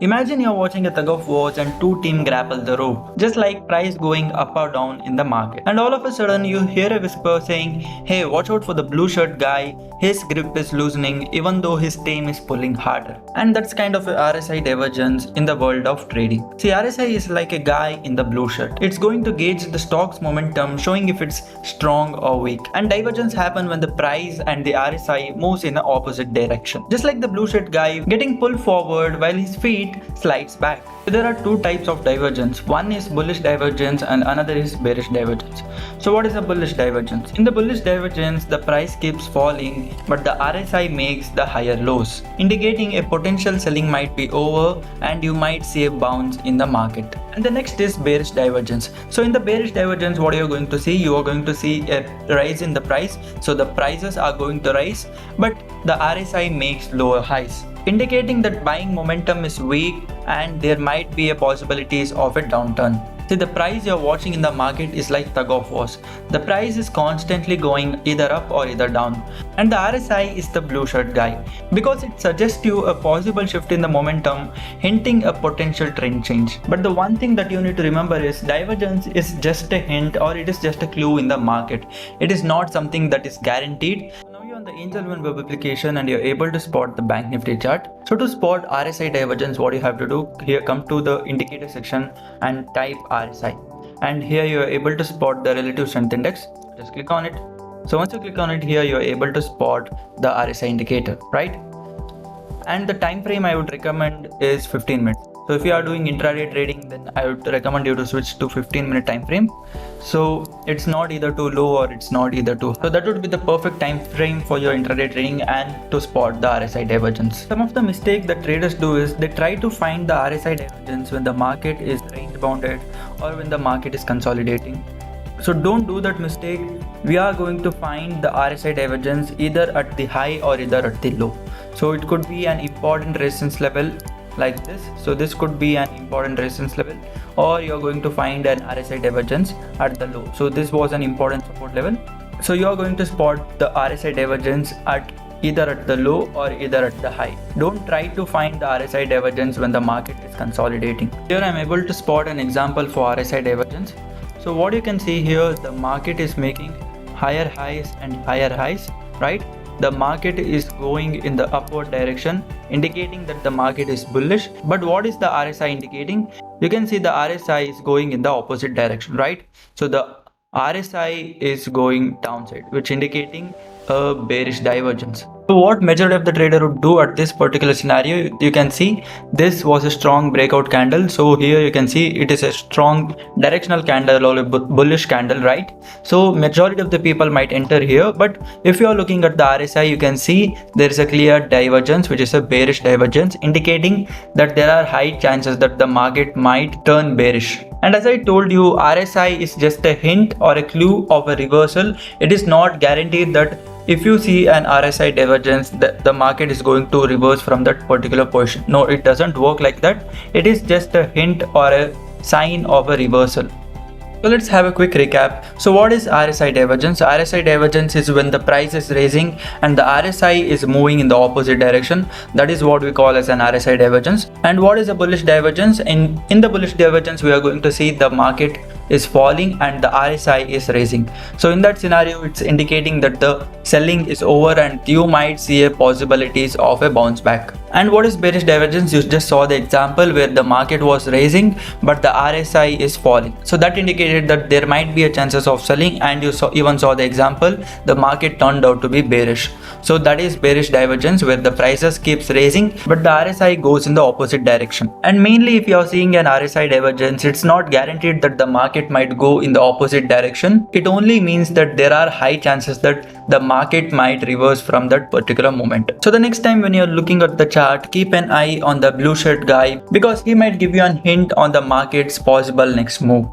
Imagine you're watching a tug of wars and two teams grapple the rope, just like price going up or down in the market. And all of a sudden you hear a whisper saying, hey, watch out for the blue shirt guy, his grip is loosening even though his team is pulling harder. And that's kind of a RSI divergence in the world of trading. See, RSI is like a guy in the blue shirt. It's going to gauge the stock's momentum, showing if it's strong or weak. And divergence happen when the price and the RSI moves in the opposite direction. Just like the blue shirt guy getting pulled forward while his feet slides back. There are two types of divergence. One is bullish divergence and another is bearish divergence. So what is a bullish divergence? In the bullish divergence, the price keeps falling but the RSI makes the higher lows, indicating a potential selling might be over and you might see a bounce in the market. And the next is bearish divergence. So in the bearish divergence, what you are going to see? You are going to see a rise in the price. So the prices are going to rise but the RSI makes lower highs, indicating that buying momentum is weak and there might be a possibilities of a downturn. See, the price you're watching in the market is like tug of wars. The price is constantly going either up or either down. And the RSI is the blue shirt guy because it suggests you a possible shift in the momentum, hinting a potential trend change. But the one thing that you need to remember is divergence is just a hint or it is just a clue in the market. It is not something that is guaranteed. On the Angel One web application and you're able to spot the Bank Nifty chart. So to spot RSI divergence, what you have to do here, come to the indicator section and type RSI, and here you are able to spot the relative strength index. Just click on it. So once you click on it, here you are able to spot the RSI indicator, right? And the time frame I would recommend is 15 minutes. So if you are doing intraday trading, then I would recommend you to switch to 15-minute time frame. So it's not either too low or it's not either too high. So that would be the perfect time frame for your intraday trading and to spot the RSI divergence. Some of the mistakes that traders do is they try to find the RSI divergence when the market is range bounded or when the market is consolidating. So don't do that mistake. We are going to find the RSI divergence either at the high or either at the low. So it could be an important resistance level like this. So this could be an important resistance level, or you're going to find an RSI divergence at the low. So this was an important support level. So you're going to spot the RSI divergence at either at the low or either at the high. Don't try to find the RSI divergence when the market is consolidating. Here I'm able to spot an example for RSI divergence. So what you can see here, the market is making higher highs and higher highs, right? The market is going in the upward direction, indicating that the market is bullish. But what is the RSI indicating? You can see the RSI is going in the opposite direction, right? So the RSI is going downside, which indicating a bearish divergence. So what majority of the trader would do at this particular scenario, you can see this was a strong breakout candle. So here you can see it is a strong directional candle or a bullish candle, right? So majority of the people might enter here, but if you are looking at the RSI, you can see there is a clear divergence, which is a bearish divergence, indicating that there are high chances that the market might turn bearish. And as I told you, RSI is just a hint or a clue of a reversal. It is not guaranteed that if you see an RSI divergence, the market is going to reverse from that particular position. No, it doesn't work like that. It is just a hint or a sign of a reversal. So let's have a quick recap. So what is RSI divergence? RSI divergence is when the price is raising and the RSI is moving in the opposite direction. That is what we call as an RSI divergence. And what is a bullish divergence? In the bullish divergence, we are going to see the market is falling and the RSI is raising. So in that scenario, it's indicating that the selling is over and you might see a possibilities of a bounce back. And what is bearish divergence? You just saw the example where the market was raising but the RSI is falling. So that indicated that there might be a chances of selling, and you even saw the example, the market turned out to be bearish. So that is bearish divergence, where the prices keeps raising but the RSI goes in the opposite direction. And mainly if you are seeing an RSI divergence, it's not guaranteed that the market might go in the opposite direction. It only means that there are high chances that the market might reverse from that particular moment. So the next time when you're looking at the chart, keep an eye on the blue shirt guy because he might give you a hint on the market's possible next move.